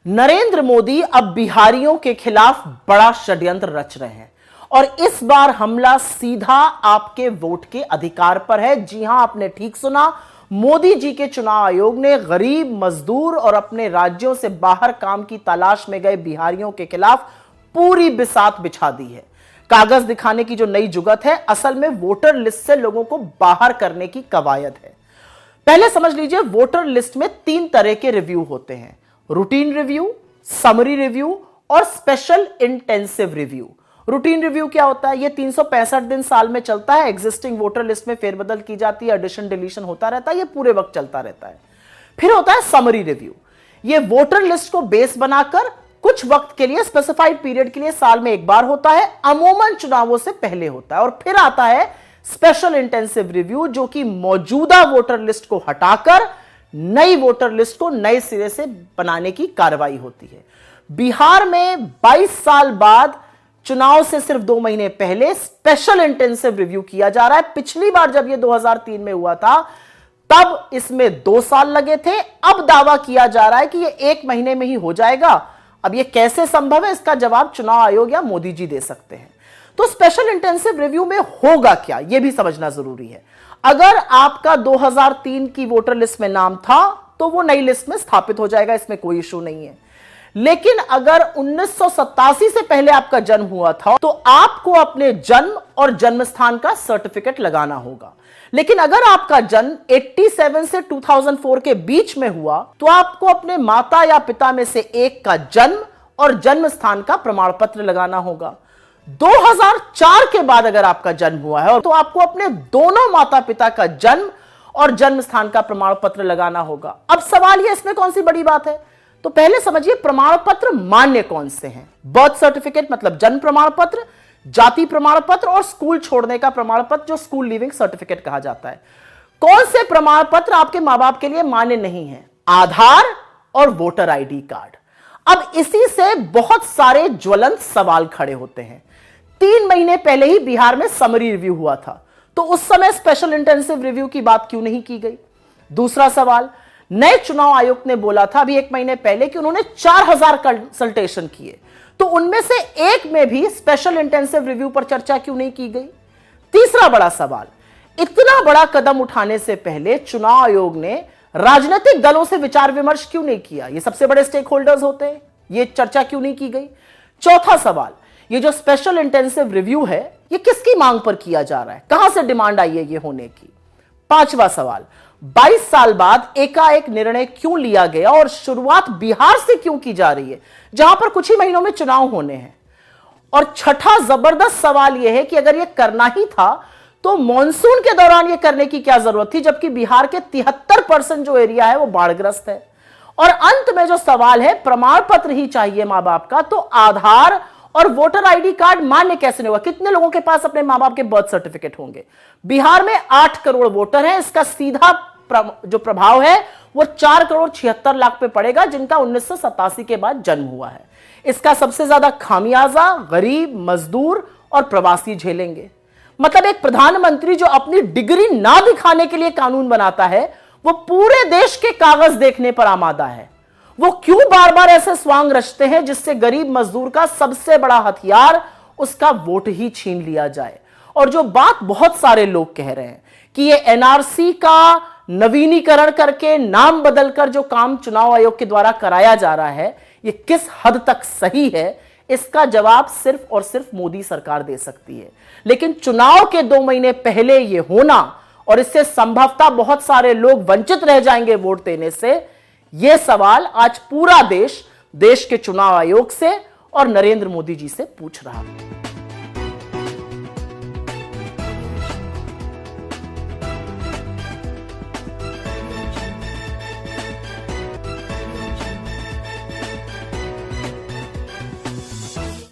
नरेंद्र मोदी अब बिहारियों के खिलाफ बड़ा षड्यंत्र रच रहे हैं और इस बार हमला सीधा आपके वोट के अधिकार पर है। जी हां, आपने ठीक सुना, मोदी जी के चुनाव आयोग ने गरीब, मजदूर और अपने राज्यों से बाहर काम की तलाश में गए बिहारियों के खिलाफ पूरी बिसात बिछा दी है। कागज दिखाने की जो नई जुगत है, असल में वोटर लिस्ट से लोगों को बाहर करने की कवायद है। पहले समझ लीजिए, वोटर लिस्ट में 3 तरह के रिव्यू होते हैं: रूटीन रिव्यू, समरी रिव्यू और special intensive review. Routine review क्या होता है? ये 365 दिन साल में चलता है। एग्जिस्टिंग वोटर लिस्ट में फेरबदल की जाती है, एडिशन डिलीशन होता रहता है, ये पूरे वक्त चलता रहता है। फिर होता है समरी रिव्यू। ये वोटर लिस्ट को बेस बनाकर कुछ वक्त के लिए, स्पेसिफाइड पीरियड के लिए साल में एक बार होता है, अमूमन चुनावों से पहले होता है। और फिर आता है स्पेशल इंटेंसिव रिव्यू, जो कि मौजूदा वोटर लिस्ट को हटाकर नई वोटर लिस्ट को नए सिरे से बनाने की कार्रवाई होती है। बिहार में 22 साल बाद चुनाव से सिर्फ 2 महीने पहले स्पेशल इंटेंसिव रिव्यू किया जा रहा है। पिछली बार जब यह 2003 में हुआ था, तब इसमें 2 साल लगे थे। अब दावा किया जा रहा है कि यह 1 महीने में ही हो जाएगा। अब यह कैसे संभव है, इसका जवाब चुनाव आयोग या मोदी जी दे सकते हैं। तो स्पेशल इंटेंसिव रिव्यू में होगा क्या, यह भी समझना जरूरी है। अगर आपका 2003 की वोटर लिस्ट में नाम था तो वो नई लिस्ट में स्थापित हो जाएगा, इसमें कोई इशू नहीं है। लेकिन अगर 1987 से पहले आपका जन्म हुआ था तो आपको अपने जन्म और जन्म स्थान का सर्टिफिकेट लगाना होगा। लेकिन अगर आपका जन्म 87 से 2004 के बीच में हुआ तो आपको अपने माता या पिता में से एक का जन्म और जन्म स्थान का प्रमाण पत्र लगाना होगा। 2004 के बाद अगर आपका जन्म हुआ है तो आपको अपने दोनों माता पिता का जन्म और जन्म स्थान का प्रमाण पत्र लगाना होगा। अब सवाल यह, इसमें कौन सी बड़ी बात है? तो पहले समझिए, प्रमाण पत्र मान्य कौन से हैं। बर्थ सर्टिफिकेट मतलब जन्म प्रमाण पत्र, जाति प्रमाण पत्र और स्कूल छोड़ने का प्रमाण पत्र, जो स्कूल लीविंग सर्टिफिकेट कहा जाता है। कौन से प्रमाण पत्र आपके मां बाप के लिए मान्य नहीं है? आधार और वोटर आईडी कार्ड। अब इसी से बहुत सारे ज्वलंत सवाल खड़े होते हैं। 3 महीने पहले ही बिहार में समरी रिव्यू हुआ था, तो उस समय स्पेशल इंटेंसिव रिव्यू की बात क्यों नहीं की गई? दूसरा सवाल, नए चुनाव आयोग ने बोला था अभी 1 महीने पहले कि उन्होंने 4000 कंसल्टेशन किए, तो उनमें से एक में भी स्पेशल इंटेंसिव रिव्यू पर चर्चा क्यों नहीं की गई? तीसरा बड़ा सवाल, इतना बड़ा कदम उठाने से पहले चुनाव आयोग ने राजनीतिक दलों से विचार विमर्श क्यों नहीं किया? ये सबसे बड़े स्टेक होल्डर्स होते हैं, ये चर्चा क्यों नहीं की गई? चौथा सवाल, ये जो स्पेशल इंटेंसिव रिव्यू है, ये किसकी मांग पर किया जा रहा है? कहां से डिमांड आई है ये होने की? पांचवा सवाल, 22 साल बाद एकाएक निर्णय क्यों लिया गया और शुरुआत बिहार से क्यों की जा रही है, जहां पर कुछ ही महीनों में चुनाव होने हैं? और छठा जबरदस्त सवाल यह है कि अगर यह करना ही था तो मॉनसून के दौरान यह करने की क्या जरूरत थी, जबकि बिहार के 73% जो एरिया है वो बाढ़ग्रस्त है। और अंत में जो सवाल है, प्रमाण पत्र ही चाहिए मां बाप का, तो आधार और वोटर आईडी कार्ड मान्य कैसे नहीं होगा? कितने लोगों के पास अपने मां बाप के बर्थ सर्टिफिकेट होंगे? बिहार में 8 करोड़ वोटर हैं। इसका सीधा जो प्रभाव है वो 4 करोड़ 76 लाख पे पड़ेगा, जिनका 1987 के बाद जन्म हुआ है। इसका सबसे ज्यादा खामियाजा गरीब, मजदूर और प्रवासी झेलेंगे। मतलब एक प्रधानमंत्री जो अपनी डिग्री ना दिखाने के लिए कानून बनाता है, वो पूरे देश के कागज देखने पर आमादा है। वो क्यों बार बार ऐसे स्वांग रचते हैं जिससे गरीब मजदूर का सबसे बड़ा हथियार, उसका वोट ही छीन लिया जाए? और जो बात बहुत सारे लोग कह रहे हैं कि ये एनआरसी का नवीनीकरण करके, नाम बदलकर जो काम चुनाव आयोग के द्वारा कराया जा रहा है, ये किस हद तक सही है, इसका जवाब सिर्फ और सिर्फ मोदी सरकार दे सकती है। लेकिन चुनाव के 2 महीने पहले यह होना और इससे संभवतः बहुत सारे लोग वंचित रह जाएंगे वोट देने से, यह सवाल आज पूरा देश के चुनाव आयोग से और नरेंद्र मोदी जी से पूछ रहा है।